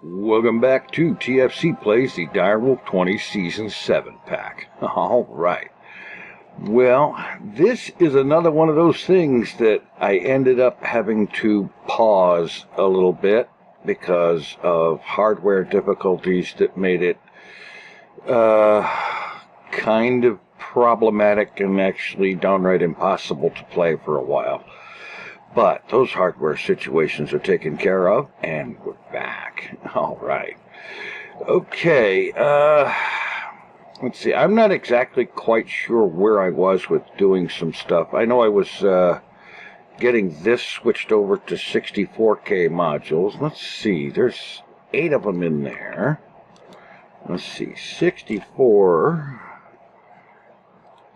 Welcome back to TFC Plays the Direwolf20 Season 7 pack. Alright. Well, this is another one of those things that I ended up having to pause a little bit because of hardware difficulties that made it kind of problematic and actually downright impossible to play for a while. But those hardware situations are taken care of, and we're back. All right. Okay. Let's see. I'm not exactly quite sure where I was with doing some stuff. I know I was getting this switched over to 64K modules. Let's see. There's 8 of them in there. Let's see. 64.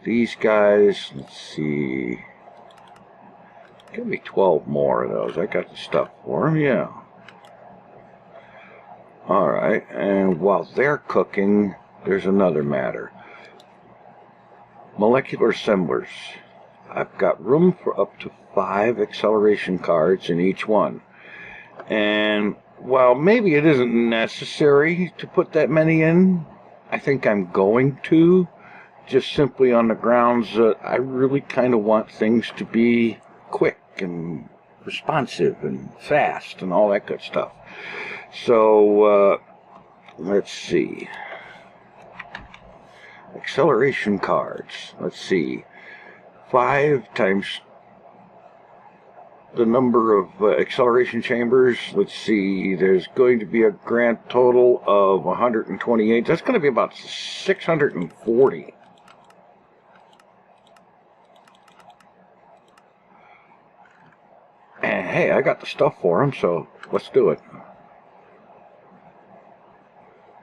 These guys. Let's see. Give me 12 more of those. I got the stuff for them, yeah. Alright, and while they're cooking, there's another matter. Molecular assemblers. I've got room for up to 5 acceleration cards in each one. And while maybe it isn't necessary to put that many in, I think I'm going to, just simply on the grounds that I really kind of want things to be quick and responsive and fast and all that good stuff. So let's see. Acceleration cards. Let's see. 5 times the number of acceleration chambers. Let's see. There's going to be a grand total of 128. That's going to be about 640. And hey, I got the stuff for them, so let's do it.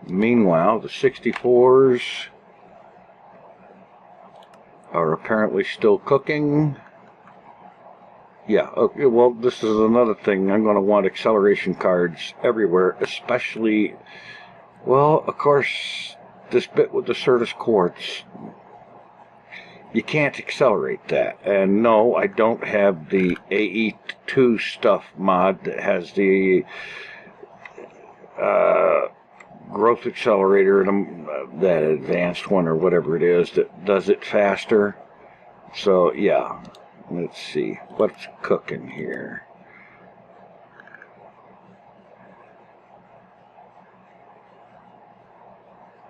Meanwhile, the 64s are apparently still cooking. Yeah, okay, well, this is another thing. I'm going to want acceleration cards everywhere, especially, well, of course, this bit with the Certus quartz. You can't accelerate that. And no, I don't have the AE2 stuff mod that has the growth accelerator, that advanced one or whatever it is that does it faster. So yeah, let's see what's cooking here.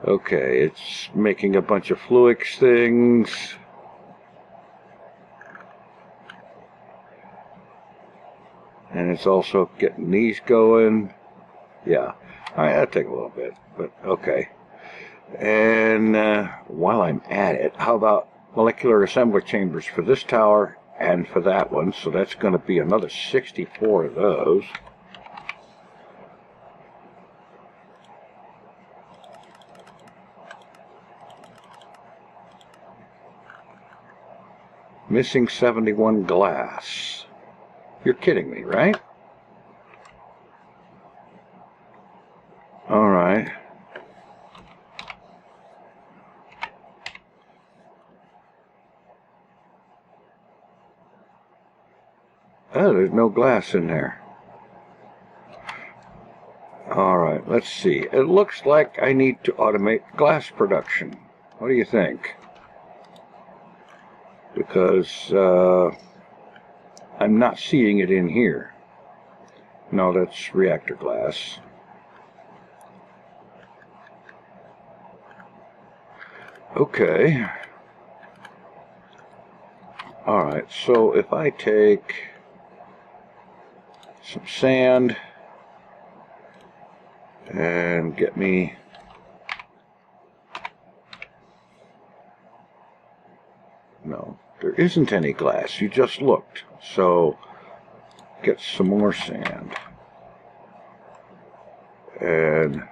Okay, it's making a bunch of Fluix things. And it's also getting these going. Yeah. Alright, that'll take a little bit, but okay. And while I'm at it, how about molecular assembly chambers for this tower and for that one? So that's going to be another 64 of those. Missing 71 glass. You're kidding me, right? Alright. Oh, there's no glass in there. Alright, let's see. It looks like I need to automate glass production. What do you think? Because I'm not seeing it in here. No, that's reactor glass. Okay. Alright, so if I take some sand and get me no, there isn't any glass. You just looked. So get some more sand. And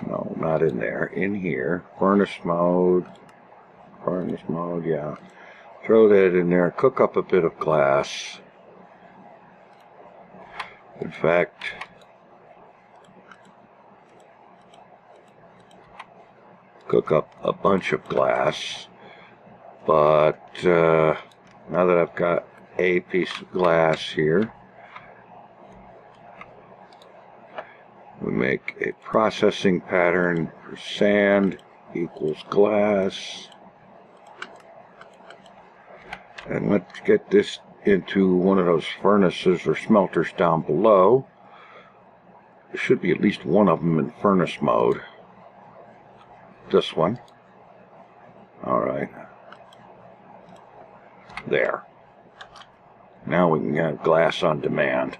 no, not in there. In here. Furnace mode. Furnace mode, yeah. Throw that in there. Cook up a bit of glass. In fact, cook up a bunch of glass. But now that I've got a piece of glass here, We make a processing pattern for sand equals glass. And let's get this into one of those furnaces or smelters down below. There should be at least one of them in furnace mode. This one. Alright. There. Now we can have glass on demand.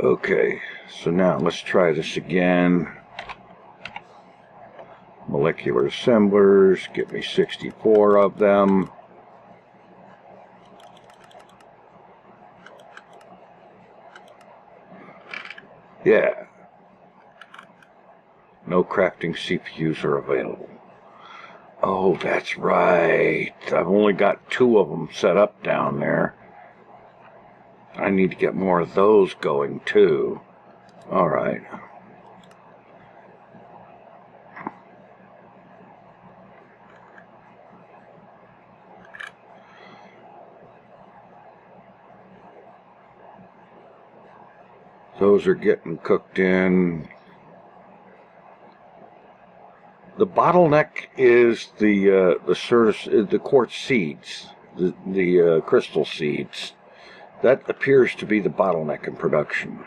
Okay, so now let's try this again. Molecular assemblers, give me 64 of them. Yeah. No crafting CPUs are available. Oh, that's right. I've only got 2 of them set up down there. I need to get more of those going too. Alright. Those are getting cooked in. The bottleneck is the quartz seeds, the crystal seeds. That appears to be the bottleneck in production.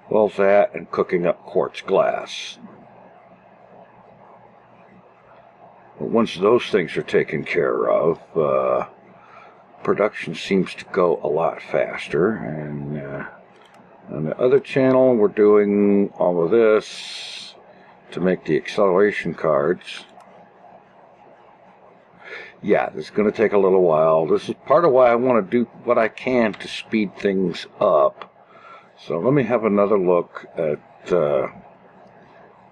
Well, that and cooking up quartz glass. But once those things are taken care of, production seems to go a lot faster. And on the other channel, we're doing all of this to make the acceleration cards. Yeah, this is going to take a little while. This is part of why I want to do what I can to speed things up. So let me have another look at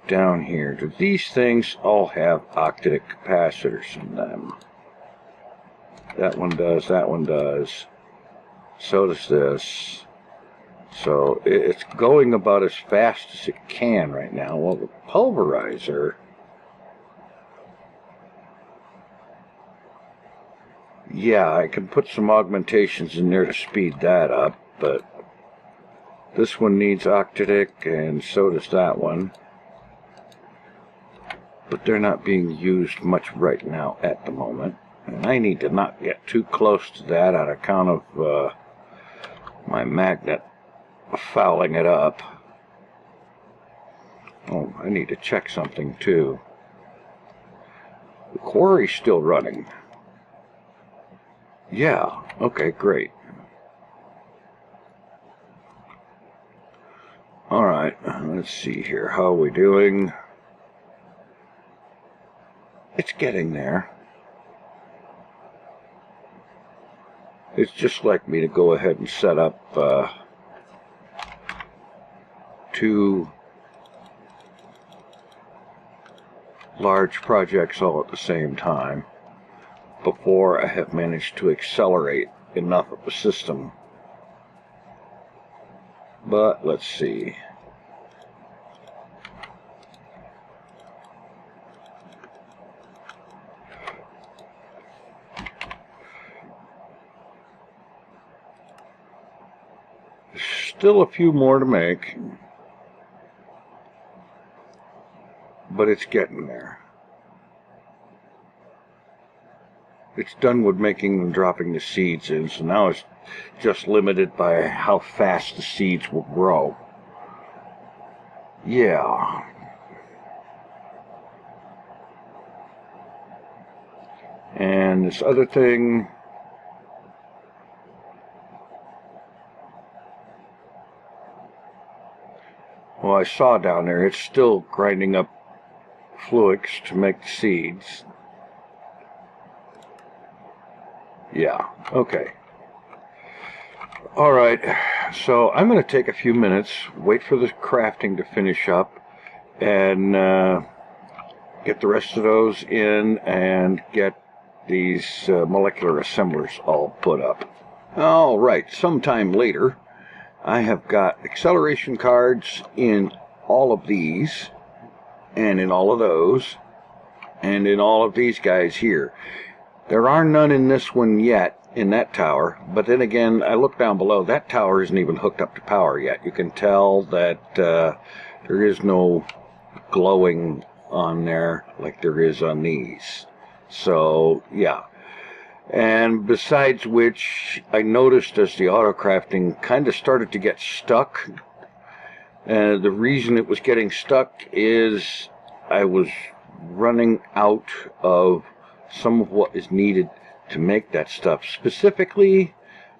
down here. Do these things all have octadic capacitors in them? That one does, that one does. So does this. So it's going about as fast as it can right now. Well, the pulverizer... Yeah, I can put some augmentations in there to speed that up, but this one needs octadic, and so does that one. But they're not being used much right now at the moment. And I need to not get too close to that on account of my magnet fouling it up. Oh, I need to check something too. The quarry's still running. Yeah, okay, great. Alright, let's see here. How are we doing? It's getting there. It's just like me to go ahead and set up 2 large projects all at the same time before I have managed to accelerate enough of the system. But let's see. Still a few more to make, but it's getting there. It's done with making and dropping the seeds in, so now it's just limited by how fast the seeds will grow. Yeah. And this other thing... Well, I saw down there, it's still grinding up fluix to make the seeds. Yeah, okay. Alright, so I'm going to take a few minutes, wait for the crafting to finish up, and get the rest of those in and get these molecular assemblers all put up. Alright, sometime later, I have got acceleration cards in all of these, and in all of those, and in all of these guys here. There are none in this one yet, in that tower. But then again, I look down below, that tower isn't even hooked up to power yet. You can tell that there is no glowing on there like there is on these. So yeah. And besides which, I noticed as the AutoCrafting kind of started to get stuck. The reason it was getting stuck is I was running out of some of what is needed to make that stuff. Specifically,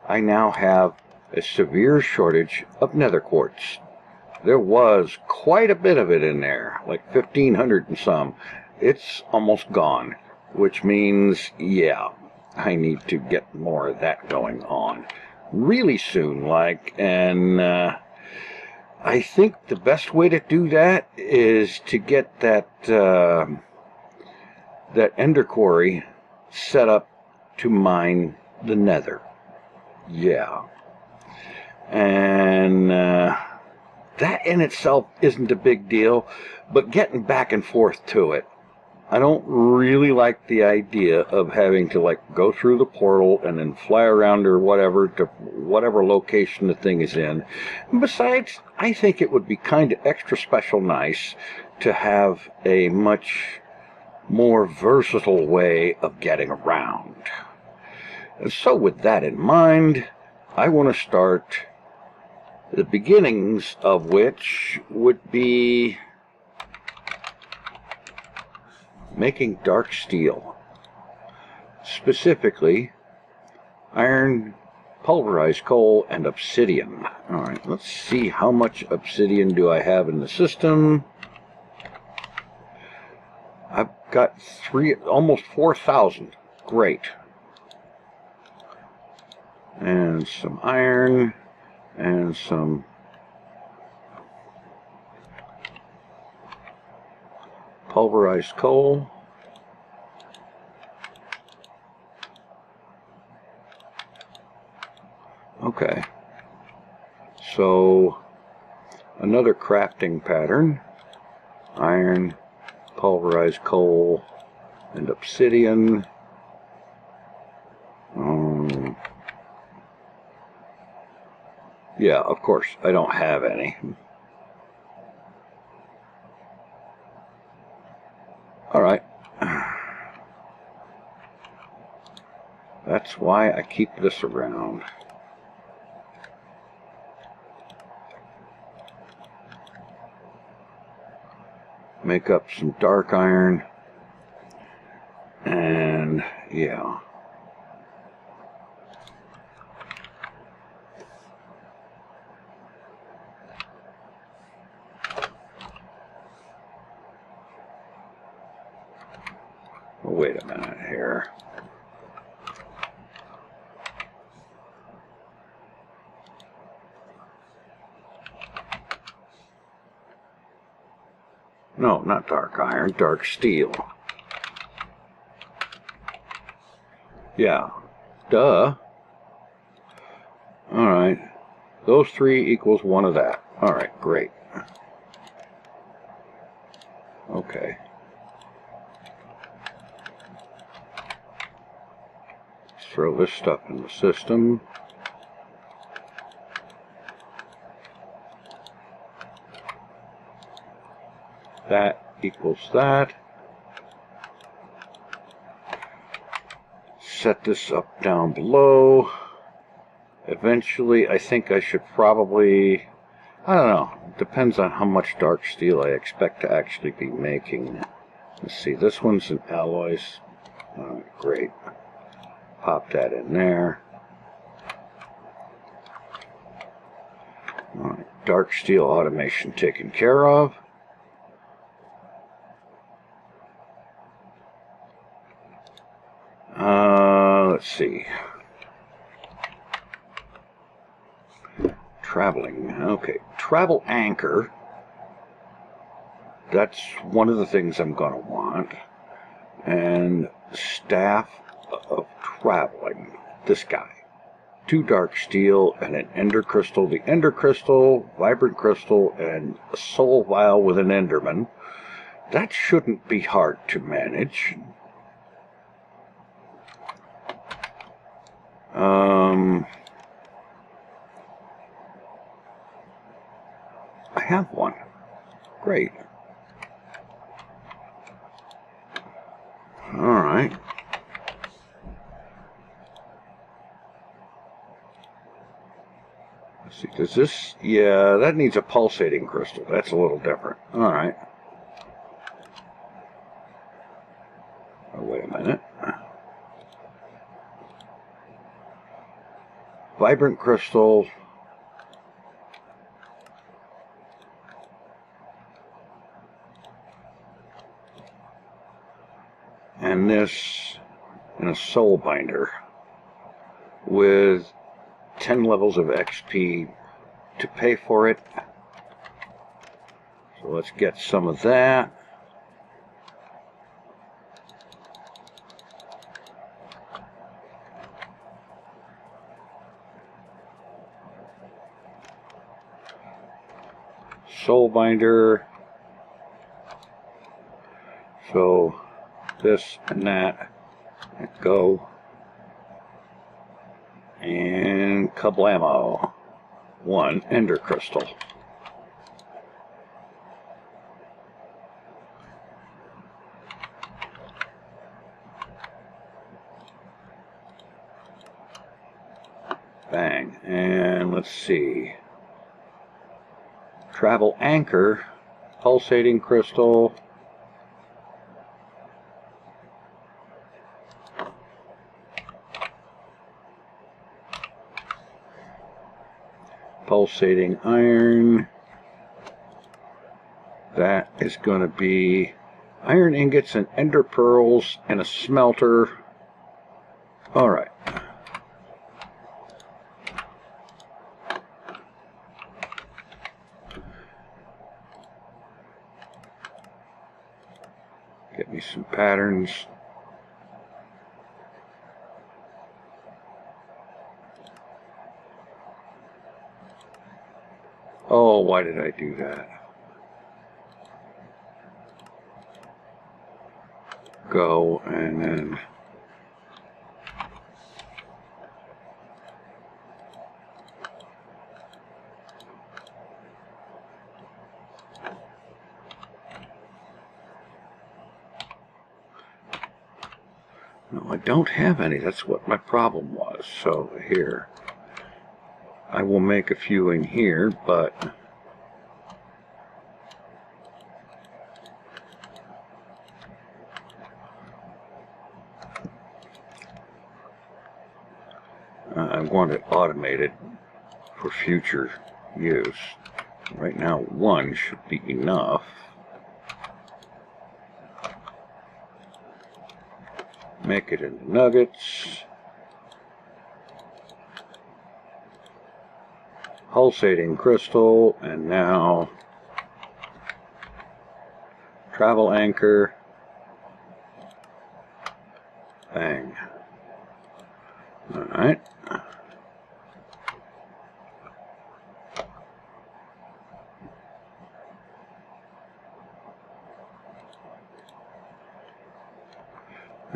I now have a severe shortage of nether quartz. There was quite a bit of it in there, like 1,500 and some. It's almost gone, which means, yeah, I need to get more of that going on really soon, and I think the best way to do that is to get that that ender quarry set up to mine the nether. Yeah. And that in itself isn't a big deal, but getting back and forth to it, I don't really like the idea of having to go through the portal and then fly around or whatever to whatever location the thing is in. And besides, I think it would be kind of extra special nice to have a much more versatile way of getting around. And so with that in mind, I want to start the beginnings of which would be making dark steel, specifically iron, pulverized coal, and obsidian. Alright, let's see how much obsidian do I have in the system. I've got almost 4,000. Great. And some iron, and some pulverized coal. Okay. So another crafting pattern. Iron, pulverized coal, and obsidian. Yeah, of course, I don't have any. Alright. That's why I keep this around. Make up some dark iron. And, yeah. Wait a minute here. No, not dark iron, dark steel. Yeah, duh. Alright, those three equals one of that. Alright, great. Okay. Throw this stuff in the system. That equals that. Set this up down below. Eventually, I think I should probably, I don't know, depends on how much dark steel I expect to actually be making. Let's see, this one's in alloys. Great. Pop that in there. Alright, dark steel automation taken care of. Let's see. Traveling. Okay, travel anchor. That's one of the things I'm going to want. And staff of traveling. This guy. 2 dark steel and an ender crystal. The ender crystal, vibrant crystal, and a soul vial with an enderman. That shouldn't be hard to manage. I have one. Great. All right. Let's see, does this... Yeah, that needs a pulsating crystal. That's a little different. All right. Oh, wait a minute. Vibrant crystal. And this in a soul binder with 10 levels of XP to pay for it. So let's get some of that. Soul binder. So this and that go, and kablamo, one ender crystal. Bang. And let's see, travel anchor, pulsating crystal. Pulsating iron. That is going to be iron ingots and ender pearls and a smelter. All right. Get me some patterns. Oh, why did I do that? Go, and then no, I don't have any. That's what my problem was. So here, I will make a few in here, but I want it automated for future use. Right now, one should be enough. Make it into nuggets. Pulsating crystal, and now travel anchor. Bang. Alright.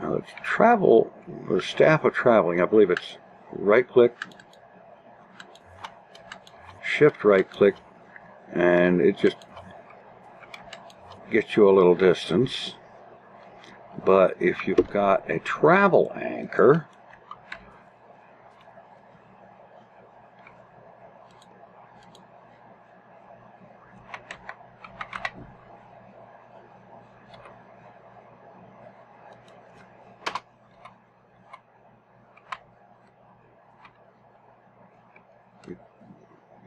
Now let's travel, the staff of traveling, I believe it's right click, shift right click, and it just gets you a little distance. But if you've got a travel anchor,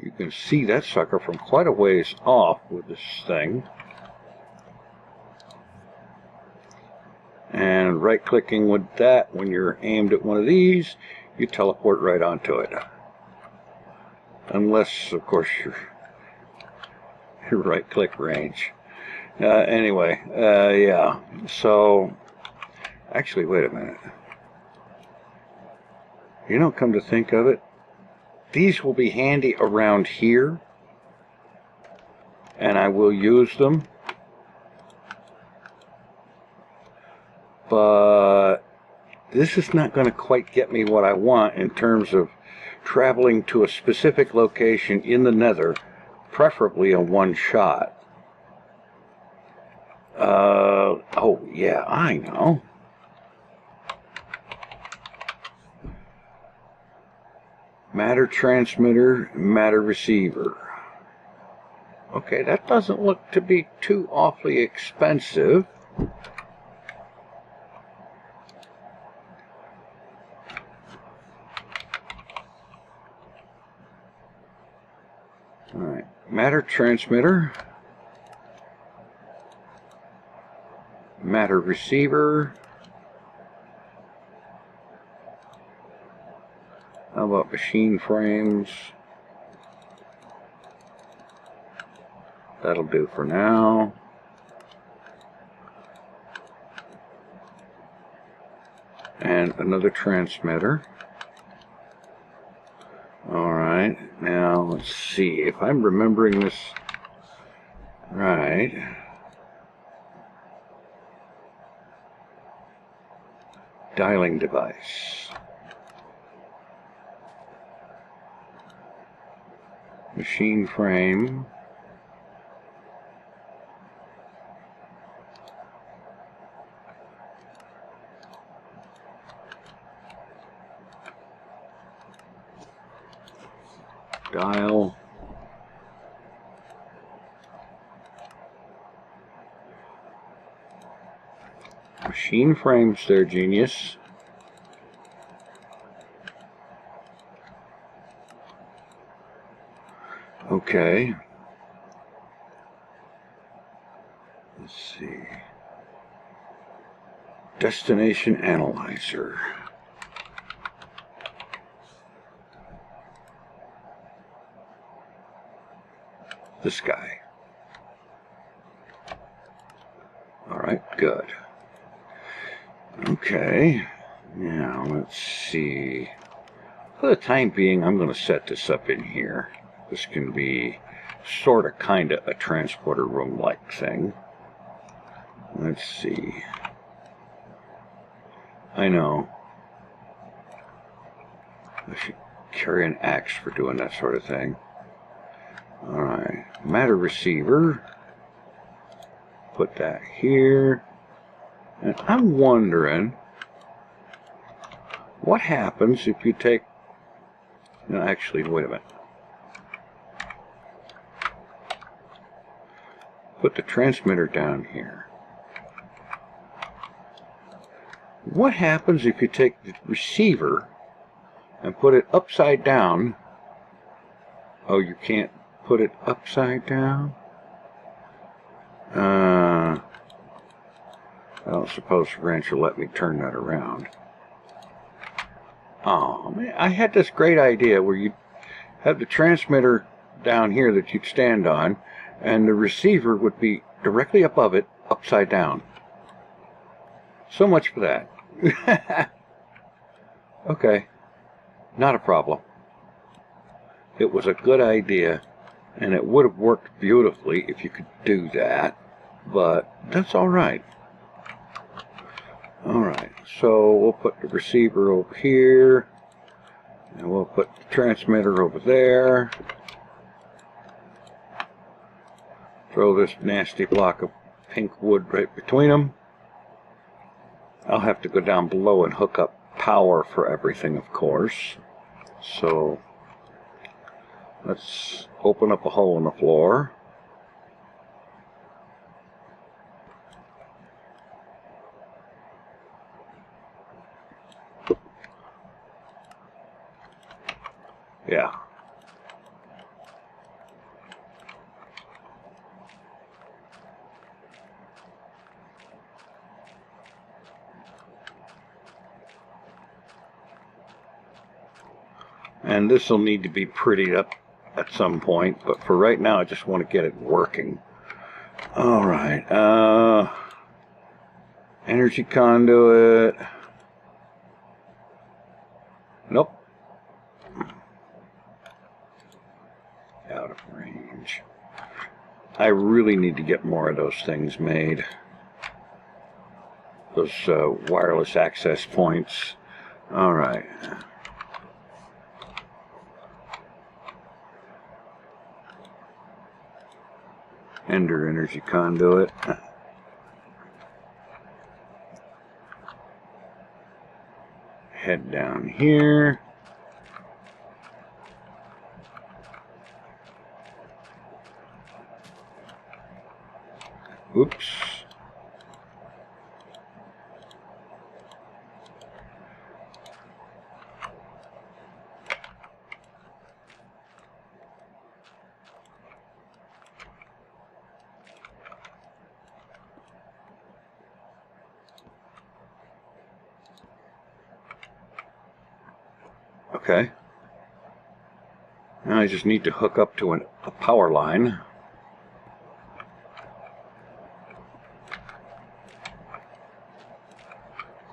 you can see that sucker from quite a ways off with this thing. And right clicking with that, when you're aimed at one of these, you teleport right onto it. Unless, of course, your right click range. Anyway, yeah. So, actually, wait a minute. You know, come to think of it, these will be handy around here, and I will use them. But this is not going to quite get me what I want in terms of traveling to a specific location in the nether, preferably a one shot. Oh yeah, I know. Matter transmitter, matter receiver. Okay, that doesn't look to be too awfully expensive. Alright, matter transmitter, matter receiver. How about machine frames? That'll do for now. And another transmitter. Alright, now let's see if I'm remembering this right. Dialing device. Machine frame. Dial. Machine frames there, genius. Okay. Let's see. Destination analyzer. This guy. Alright, good. Okay. Now, let's see. For the time being, I'm going to set this up in here. This can be sort of kind of a transporter room-like thing. Let's see. I know. I should carry an axe for doing that sort of thing. Alright. Matter receiver. Put that here. And I'm wondering what happens if you take... No, actually, wait a minute. Put the transmitter down here. What happens if you take the receiver and put it upside down? Oh, you can't put it upside down? I don't suppose Ranch will let me turn that around. Oh, man, I had this great idea where you'd have the transmitter down here that you'd stand on, and the receiver would be directly above it, upside down. So much for that. Okay, not a problem. It was a good idea, and it would have worked beautifully if you could do that, but that's alright. Alright, so we'll put the receiver over here, and we'll put the transmitter over there. Throw this nasty block of pink wood right between them. I'll have to go down below and hook up power for everything, of course. So let's open up a hole in the floor. Yeah. And this will need to be prettied up at some point, but for right now I just want to get it working. Alright, energy conduit. Nope. Out of range. I really need to get more of those things made. those wireless access points. All right. Ender energy conduit. Head down here. Oops. Okay. Now I just need to hook up to a power line.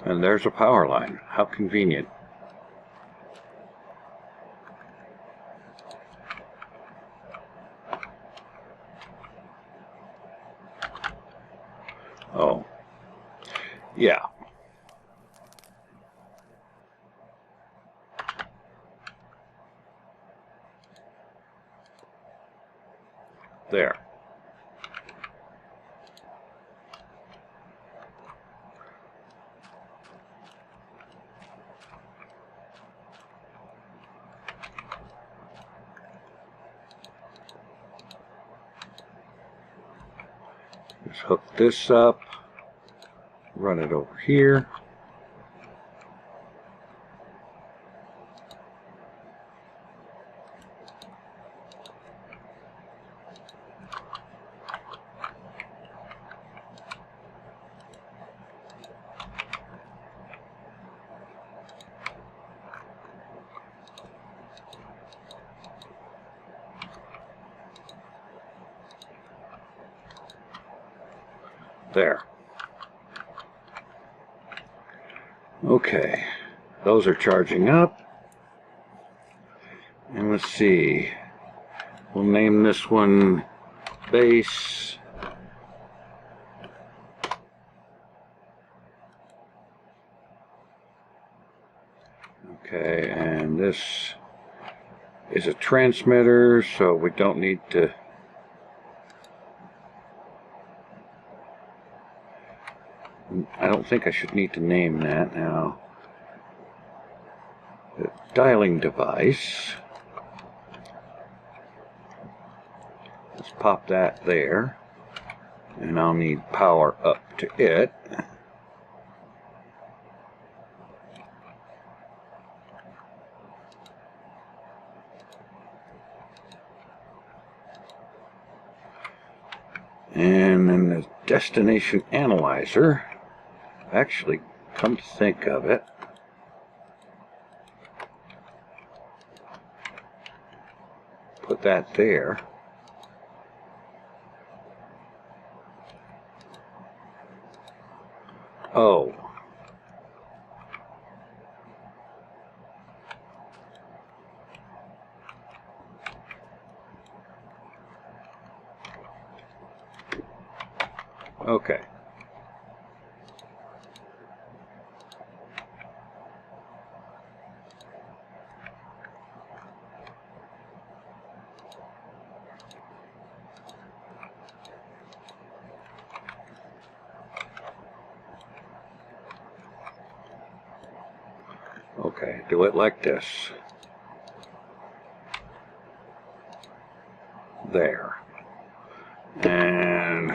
And there's a power line. How convenient. Oh. Yeah. There. Just hook this up, run it over here. There. Okay, those are charging up. And let's see, we'll name this one base. Okay, and this is a transmitter, so we don't need to I don't think I should need to name that now. The dialing device. Let's pop that there. And I'll need power up to it. And then the destination analyzer. Actually, come to think of it, put that there. Oh. Okay. Okay, do it like this. There. And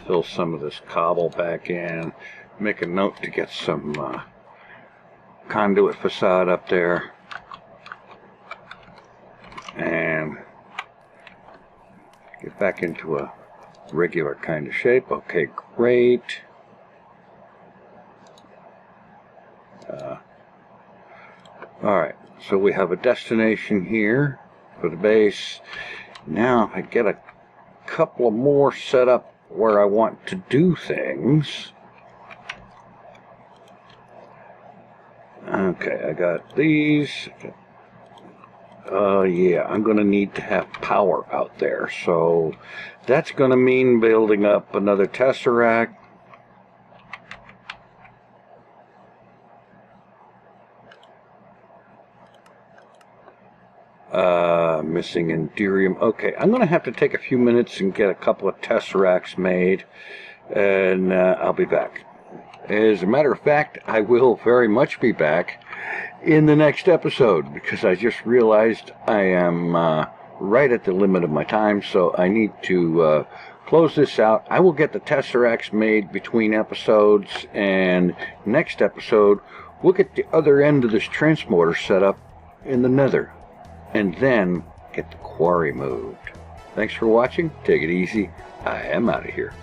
fill some of this cobble back in. Make a note to get some conduit facade up there. And get back into a regular kind of shape. Okay, great. Alright, so we have a destination here for the base. Now if I get a couple of more set up where I want to do things. Okay, I got these. Yeah, I'm going to need to have power out there. So that's going to mean building up another tesseract. Missing Enderium. Okay, I'm going to have to take a few minutes and get a couple of tesseracts made, and I'll be back. As a matter of fact, I will very much be back in the next episode, because I just realized I am right at the limit of my time, so I need to close this out. I will get the tesseracts made between episodes, and next episode we'll get the other end of this transporter set up in the nether, and then get the quarry moved. Thanks for watching. Take it easy. I am out of here.